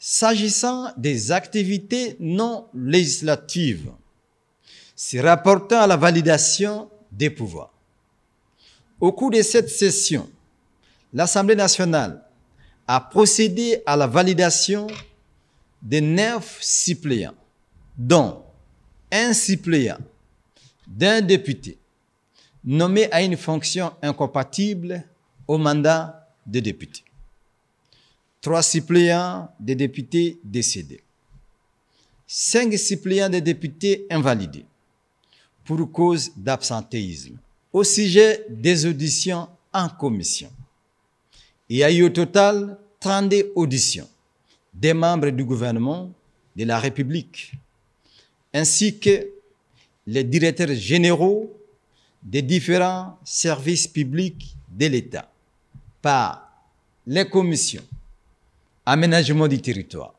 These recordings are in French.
S'agissant des activités non législatives, se rapportant à la validation des pouvoirs. Au cours de cette session, l'Assemblée nationale a procédé à la validation de 9 suppléants, dont un suppléant d'un député nommé à une fonction incompatible au mandat de député. 3 suppléants de députés décédés. 5 suppléants de députés invalidés pour cause d'absentéisme. Au sujet des auditions en commission, il y a eu au total 32 auditions des membres du gouvernement de la République, ainsi que les directeurs généraux des différents services publics de l'État par les commissions aménagement du territoire,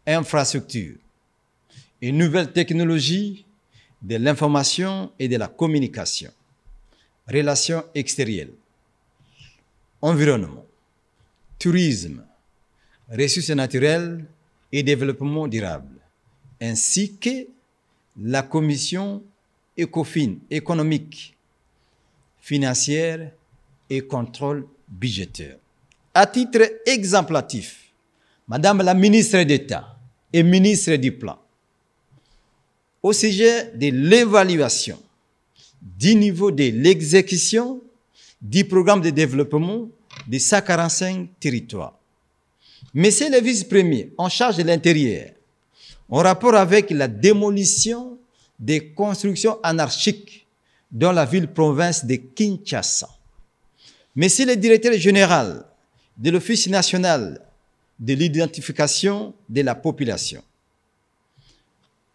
infrastructures et nouvelles technologies de l'information et de la communication, relations extérieures, environnement, tourisme, ressources naturelles et développement durable, ainsi que la commission ECOFIN, économique, financière et contrôle budgétaire. À titre exemplatif, Madame la ministre d'État et ministre du Plan, au sujet de l'évaluation du niveau de l'exécution du programme de développement de 145 territoires. Monsieur le vice-premier en charge de l'intérieur, en rapport avec la démolition des constructions anarchiques dans la ville-province de Kinshasa. Monsieur le directeur général de l'Office national de l'identification de la population,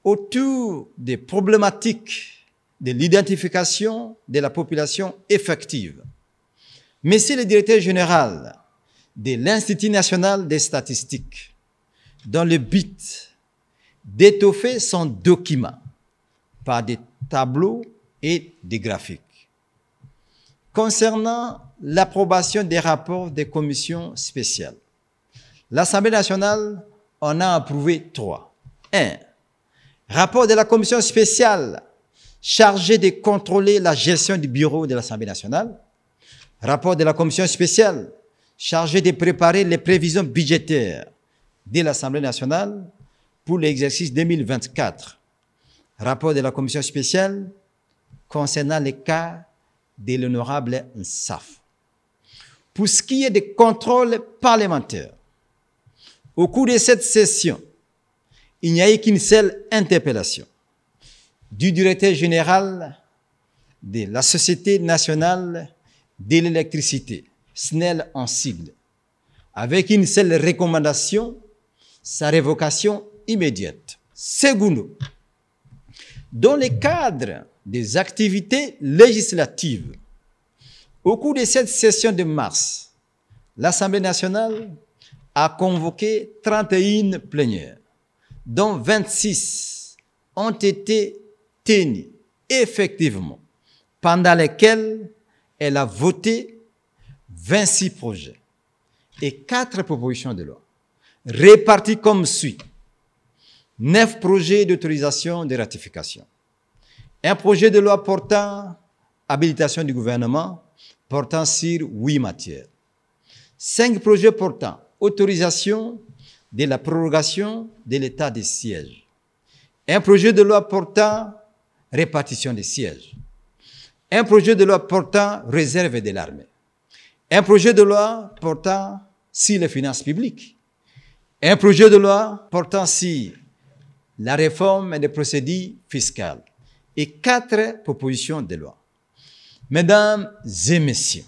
autour des problématiques de l'identification de la population effective. Monsieur le directeur général de l'Institut national des statistiques, dans le but d'étoffer son document par des tableaux et des graphiques. Concernant l'approbation des rapports des commissions spéciales, l'Assemblée nationale en a approuvé 3. 1. Rapport de la commission spéciale chargée de contrôler la gestion du bureau de l'Assemblée nationale. Rapport de la commission spéciale chargée de préparer les prévisions budgétaires de l'Assemblée nationale pour l'exercice 2024. Rapport de la commission spéciale concernant les cas de l'honorable Nsaf. Pour ce qui est des contrôles parlementaires, au cours de cette session, il n'y a eu qu'une seule interpellation du directeur général de la Société nationale de l'électricité, SNEL en sigle, avec une seule recommandation, sa révocation immédiate. Secondo, dans le cadre des activités législatives, au cours de cette session de mars, l'Assemblée nationale a convoqué 31 plénières, dont 26 ont été tenues effectivement, pendant lesquelles elle a voté 26 projets et 4 propositions de loi, répartis comme suit. 9 projets d'autorisation de ratification. Un projet de loi portant habilitation du gouvernement, portant sur 8 matières. 5 projets portant autorisation de la prorogation de l'état de siège. Un projet de loi portant répartition des sièges. Un projet de loi portant réserve de l'armée. Un projet de loi portant sur les finances publiques. Un projet de loi portant sur la réforme des procédures fiscales. Et 4 propositions de loi. Mesdames et messieurs,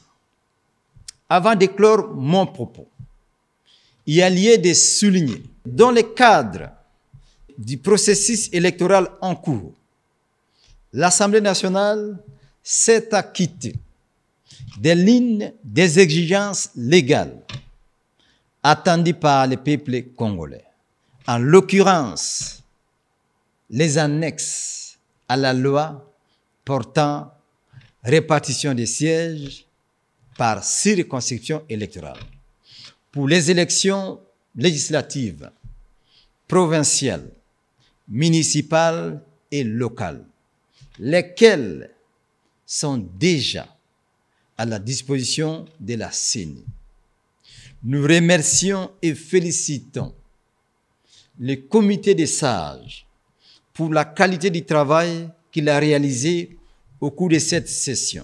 avant de clore mon propos, il y a lieu de souligner, dans le cadre du processus électoral en cours, l'Assemblée nationale s'est acquittée des lignes des exigences légales attendues par le peuple congolais. En l'occurrence, les annexes à la loi portant répartition des sièges par circonscription électorale pour les élections législatives provinciales, municipales et locales, lesquelles sont déjà à la disposition de la CENI. Nous remercions et félicitons le comité des sages pour la qualité du travail qu'il a réalisé au cours de cette session.